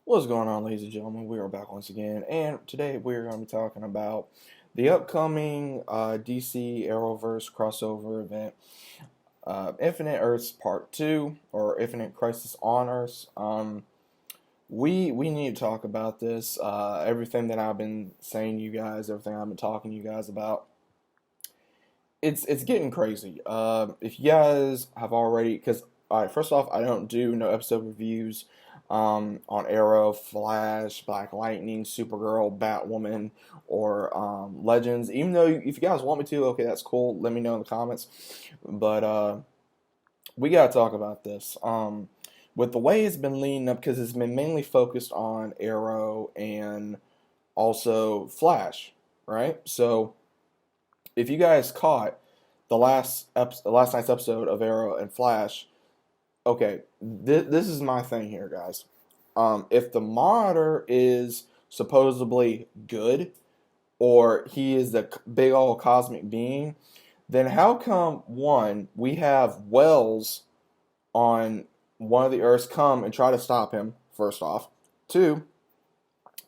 What's going on, ladies and gentlemen? We are back once again, and today we're going to be talking about the upcoming DC Arrowverse crossover event, Infinite Earths Part 2, or Infinite Crisis on Earths. We need to talk about this. Everything that I've been saying to you guys, everything I've been talking to you guys about, it's getting crazy. If you guys have already, because all right, first off, I don't do no episode reviews on Arrow, Flash, Black Lightning, Supergirl, Batwoman, or Legends. Even though if you guys want me to, okay, that's cool. Let me know in the comments. But we gotta talk about this. With the way it's been leading up, because it's been mainly focused on Arrow and also Flash, right? So if you guys caught the last night's episode of Arrow and Flash, okay, this is my thing here, guys. If the Marauder is supposedly good, or he is the big old cosmic being, then how come one we have Wells on one of the Earths come and try to stop him? First off, two,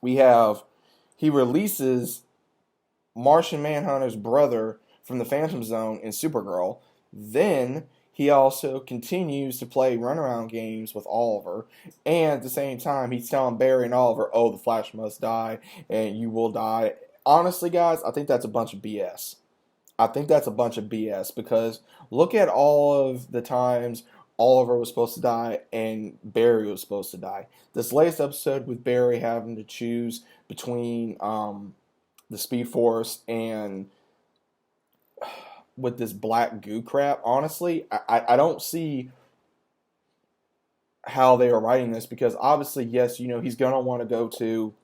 we have he releases Martian Manhunter's brother from the Phantom Zone in Supergirl. Then he also continues to play runaround games with Oliver, and at the same time, he's telling Barry and Oliver, "Oh, the Flash must die, and you will die." Honestly, guys, I think that's a bunch of BS. I think that's a bunch of BS because look at all of the times Oliver was supposed to die and Barry was supposed to die. This latest episode with Barry having to choose between the Speed Force and with this black goo crap, honestly, I don't see how they are writing this because obviously, yes, he's going to want to go to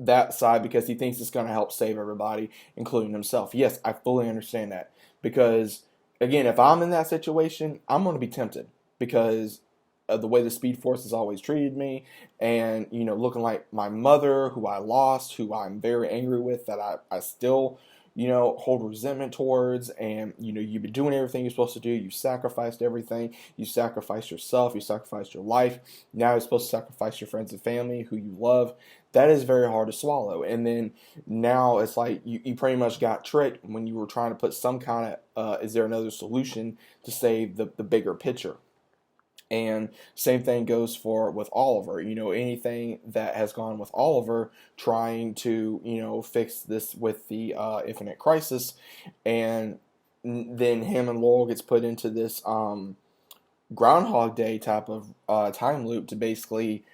that side because he thinks it's going to help save everybody, including himself. Yes, I fully understand that because, again, if I'm in that situation, I'm going to be tempted because of the way the Speed Force has always treated me and, looking like my mother, who I lost, who I'm very angry with, that I still hold resentment towards, and you've been doing everything you're supposed to do. You sacrificed everything. You sacrificed yourself. You sacrificed your life. Now you're supposed to sacrifice your friends and family who you love. That is very hard to swallow. And then now it's like you pretty much got tricked when you were trying to put some kind of is there another solution to save the bigger picture. And same thing goes for with Oliver. Anything that has gone with Oliver trying to, fix this with the Infinite Crisis, and then him and Laurel gets put into this Groundhog Day type of time loop to basically,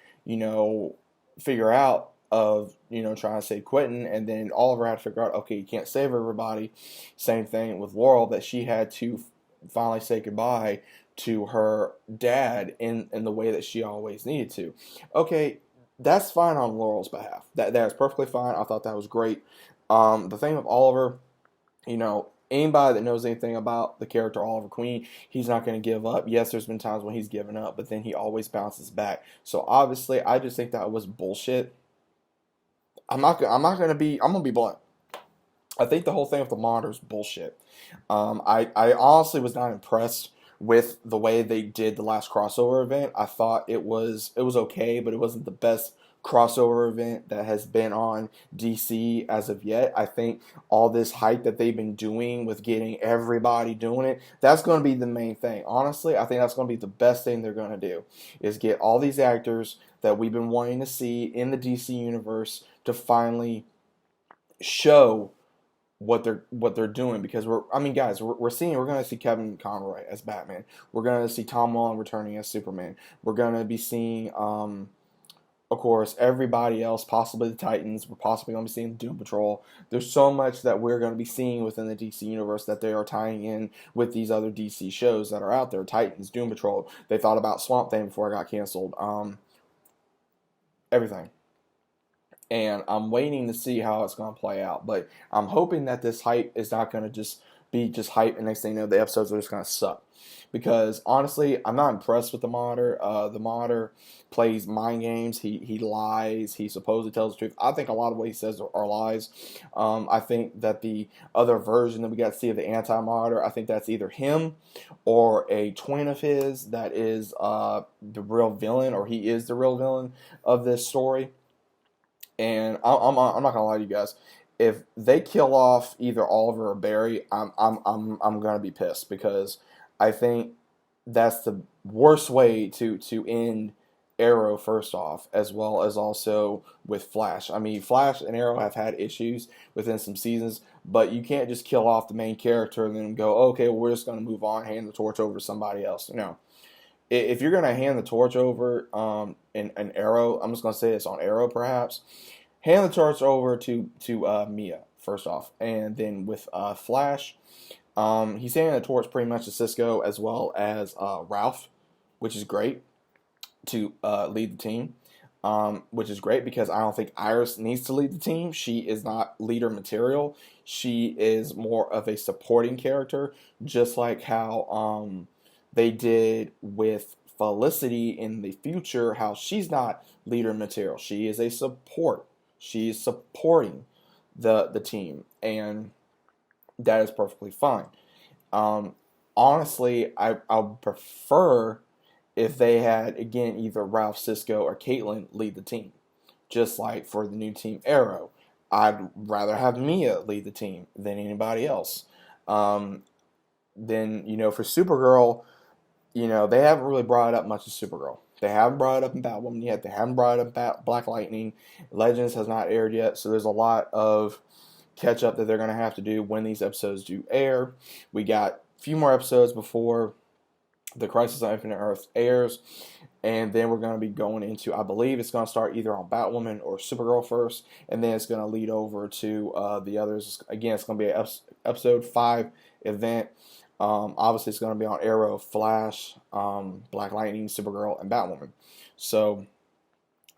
figure out of trying to save Quentin, and then Oliver had to figure out, okay, you can't save everybody. Same thing with Laurel, that she had to finally say goodbye to her dad in the way that she always needed to. Okay, that's fine on Laurel's behalf. That's perfectly fine. I thought that was great. The thing with Oliver, anybody that knows anything about the character Oliver Queen, he's not going to give up. Yes, there's been times when he's given up, but then he always bounces back. So obviously, I just think that was bullshit. I'm gonna be blunt. I think the whole thing with the monitor is bullshit. I honestly was not impressed with the way they did the last crossover event. I thought it was okay, but it wasn't the best crossover event that has been on DC as of yet. I think all this hype that they've been doing with getting everybody doing it, that's going to be the main thing. Honestly, I think that's going to be the best thing they're going to do is get all these actors that we've been wanting to see in the DC universe to finally show what they're doing, because we're going to see Kevin Conroy as Batman. We're going to see Tom Holland returning as Superman. We're going to be seeing of course everybody else, possibly the Titans. We're possibly going to be seeing Doom Patrol. There's so much that we're going to be seeing within the DC universe that they are tying in with these other DC shows that are out there. Titans, Doom Patrol. They thought about Swamp Thing before it got canceled. Everything. And I'm waiting to see how it's going to play out. But I'm hoping that this hype is not going to just be just hype, and next thing you know, the episodes are just going to suck. Because honestly, I'm not impressed with the modder. The modder plays mind games. He lies. He supposedly tells the truth. I think a lot of what he says are lies. I think that the other version that we got to see of the anti-modder, I think that's either him or a twin of his that is the real villain, or he is the real villain of this story. And I'm not gonna lie to you guys. If they kill off either Oliver or Barry, I'm gonna be pissed, because I think that's the worst way to end Arrow, first off, as well as also with Flash. I mean, Flash and Arrow have had issues within some seasons, but you can't just kill off the main character and then go, okay, well, we're just going to move on, hand the torch over to somebody else. No. If you're going to hand the torch over in Arrow, I'm just going to say this on Arrow perhaps, hand the torch over to Mia, first off. And then with Flash, he's handing the torch pretty much to Cisco as well as Ralph, which is great, to lead the team, which is great because I don't think Iris needs to lead the team. She is not leader material. She is more of a supporting character, just like how they did with Felicity in the future, how she's not leader material. She is a support. She is supporting the team, and that is perfectly fine. Honestly, I would prefer if they had, again, either Ralph, Cisco, or Caitlin lead the team. Just like for the new team Arrow, I'd rather have Mia lead the team than anybody else. Then, for Supergirl, they haven't really brought it up much as Supergirl. They haven't brought it up in Batwoman yet. They haven't brought it up Black Lightning. Legends has not aired yet, so there's a lot of catch up that they're going to have to do when these episodes do air. We got a few more episodes before the Crisis on Infinite Earth airs, and then we're going to be going into, I believe it's going to start either on Batwoman or Supergirl first, and then it's going to lead over to the others. Again, it's going to be an episode 5 event. Obviously, it's going to be on Arrow, Flash, Black Lightning, Supergirl, and Batwoman. So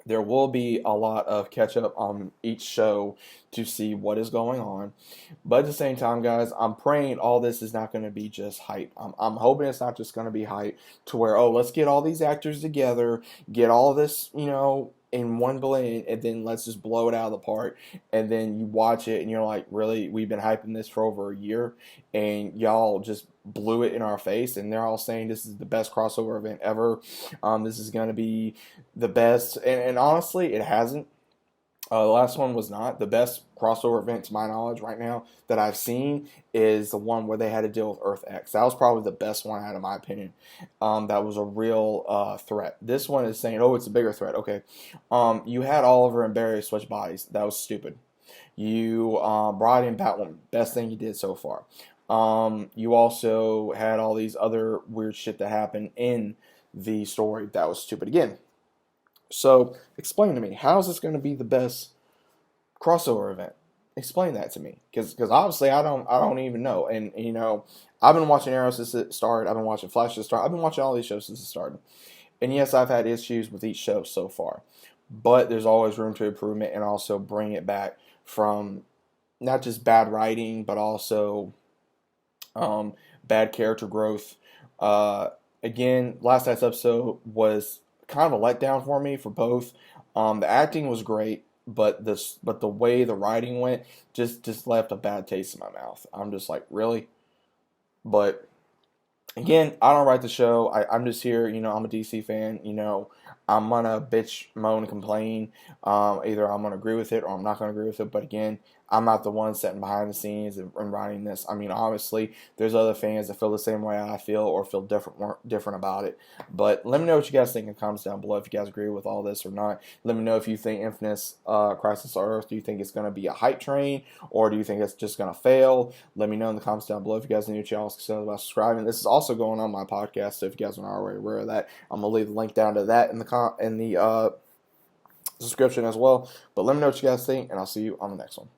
there will be a lot of catch up on each show to see what is going on. But at the same time, guys, I'm praying all this is not going to be just hype. I'm hoping it's not just going to be hype to where, let's get all these actors together, get all this, in one blend, and then let's just blow it out of the park. And then you watch it and you're like, really? We've been hyping this for over a year and y'all just blew it in our face, and they're all saying this is the best crossover event ever. This is going to be the best. And honestly, it hasn't. The last one was not. The best crossover event, to my knowledge, right now that I've seen is the one where they had to deal with Earth X. That was probably the best one out of my opinion. That was a real threat. This one is saying, it's a bigger threat. Okay. You had Oliver and Barry switch bodies. That was stupid. You brought in Batwoman. Best thing you did so far. You also had all these other weird shit that happened in the story. That was stupid again. So, explain to me, how is this going to be the best crossover event? Explain that to me, because obviously I don't even know. And I've been watching Arrow since it started. I've been watching Flash since it started. I've been watching all these shows since it started. And yes, I've had issues with each show so far, but there's always room to improvement, and also bring it back from not just bad writing, but also bad character growth. Again, last night's episode was kind of a letdown for me for both. The acting was great, but the way the writing went just left a bad taste in my mouth. I'm just like, really? But again, I don't write the show. I'm just here. I'm a DC fan. I'm gonna bitch, moan, complain. Either I'm gonna agree with it or I'm not gonna agree with it. But again, I'm not the one sitting behind the scenes and writing this. I mean, obviously, there's other fans that feel the same way I feel or feel different about it. But let me know what you guys think in the comments down below, if you guys agree with all this or not. Let me know if you think Infinite Crisis on Earth, do you think it's going to be a hype train, or do you think it's just going to fail? Let me know in the comments down below. If you guys are new to the channel, consider about subscribing. This is also going on my podcast, so if you guys are not already aware of that, I'm going to leave the link down to that in the description as well. But let me know what you guys think, and I'll see you on the next one.